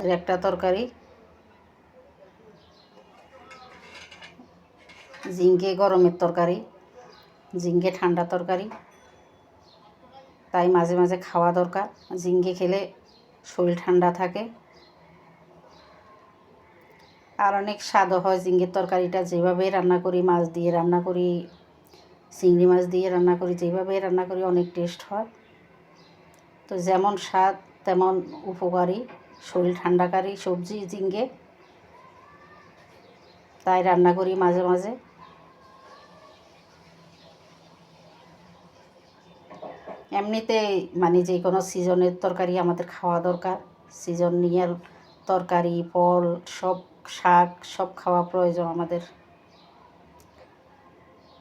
এর একটা তরকারি ঝিঙ্গে গরমের তরকারি, ঝিঙ্গে ঠান্ডা তরকারি, তাই মাঝে মাঝে খাওয়া দরকার। ঝিঙ্গে খেলে শরীর ঠান্ডা থাকে আর অনেক স্বাদও হয়। ঝিঙ্গের তরকারিটা যেভাবে রান্না করি, মাছ দিয়ে রান্না করি, চিংড়ি মাছ দিয়ে রান্না করি, যেভাবে রান্না করি অনেক টেস্ট হয়। তো যেমন স্বাদ তেমন উপকারী, শরীর ঠান্ডাকারী সবজি ঝিঙ্গে, তাই রান্না করি মাঝে মাঝে। এমনিতে মানে যে কোনো সিজনের তরকারি আমাদের খাওয়া দরকার। সিজনিয়াল তরকারি, ফল, সব শাক সব খাওয়া প্রয়োজন আমাদের।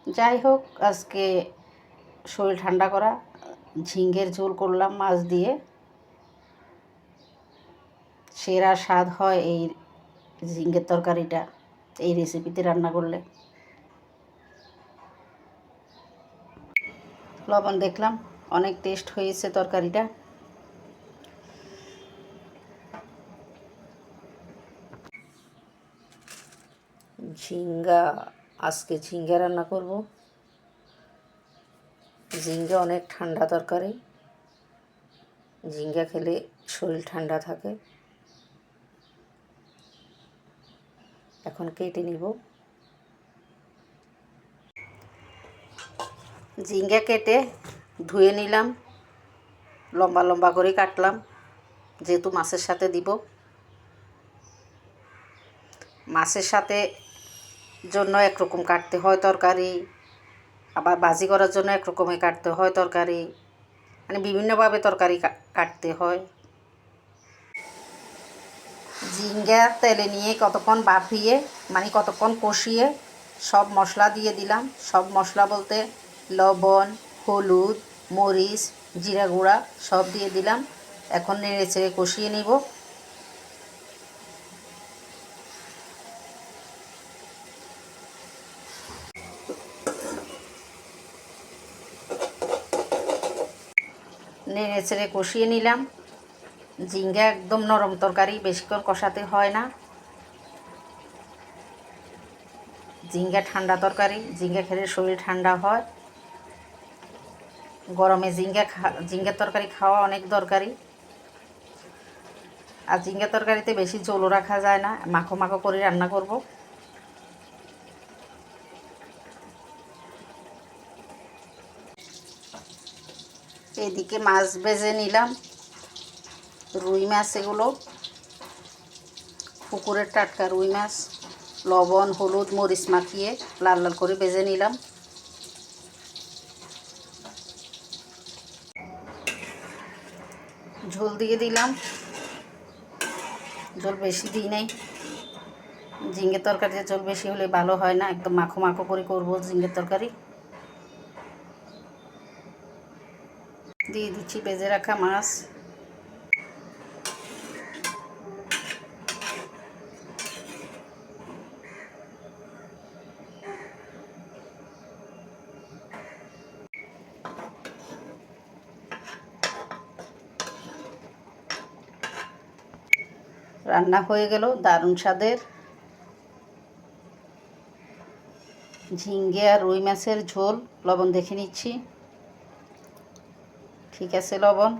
যাই হোক, আজকে শরীর ঠান্ডা করা ঝিঙ্গের ঝোল করলাম মাছ দিয়ে। সেরা স্বাদ হয় এই ঝিঙ্গের তরকারিটা এই রেসিপিতে রান্না করলে। লবণ দেখলাম, অনেক টেস্ট হয়েছে তরকারিটা। আজকে ঝিঙ্গা রান্না করব। ঝিঙ্গা অনেক ঠান্ডা তরকারি, ঝিঙ্গা খেলে শরীর ঠান্ডা থাকে। এখন কেটে নিব। ঝিঙ্গা কেটে ধুয়ে নিলাম, লম্বা লম্বা করে কাটলাম, যেহেতু মাছের সাথে দিব। মাছের সাথে জন্য একরকম কাটতে হয় তরকারি, আবার ভাজি করার জন্য একরকমই কাটতে হয় তরকারি, মানে বিভিন্নভাবে তরকারি কাটতে হয়। ঝিঙ্গা তেলে নিয়ে কতক্ষণ বাফিয়ে মানে কতক্ষণ কষিয়ে সব মশলা দিয়ে দিলাম। সব মশলা বলতে লবণ, হলুদ, মরিচ, জিরা গুঁড়া সব দিয়ে দিলাম। এখন নেড়ে চেড়ে কষিয়ে নিব। নেড়ে চেড়ে কষিয়ে নিলাম। ঝিঙ্গা একদম নরম তরকারি, বেশিক্ষণ কষাতে হয় না। ঝিঙ্গা ঠান্ডা তরকারি, ঝিঙ্গা খেলে শরীর ঠান্ডা হয়। গরমে ঝিঙ্গার তরকারি খাওয়া অনেক দরকারি। আর ঝিঙ্গা তরকারিতে বেশি ঝোলও রাখা যায় না, মাখো মাখো করে রান্না করব। এদিকে মাছ ভেজে নিলাম, রুই মাছ, এগুলো পুকুরের টাটকা রুই মাছ। লবণ, হলুদ, মরিচ মাখিয়ে লাল লাল করে ভেজে নিলাম। ঝোল দিয়ে দিলাম, ঝোল বেশি দিই নাই। ঝিঙ্গের তরকারিতে ঝোল বেশি হলে ভালো হয় না, একদম মাখো মাখো করে করবো ঝিঙ্গের তরকারি। দিয়ে দিচ্ছি ভেজে রাখা মাছ। রান্না হয়ে গেল দারুণ স্বাদের ঝিঙ্গে আর রুই মাছের ঝোল। লবণ দেখে নিচ্ছি, ঠিক আছে লবণ।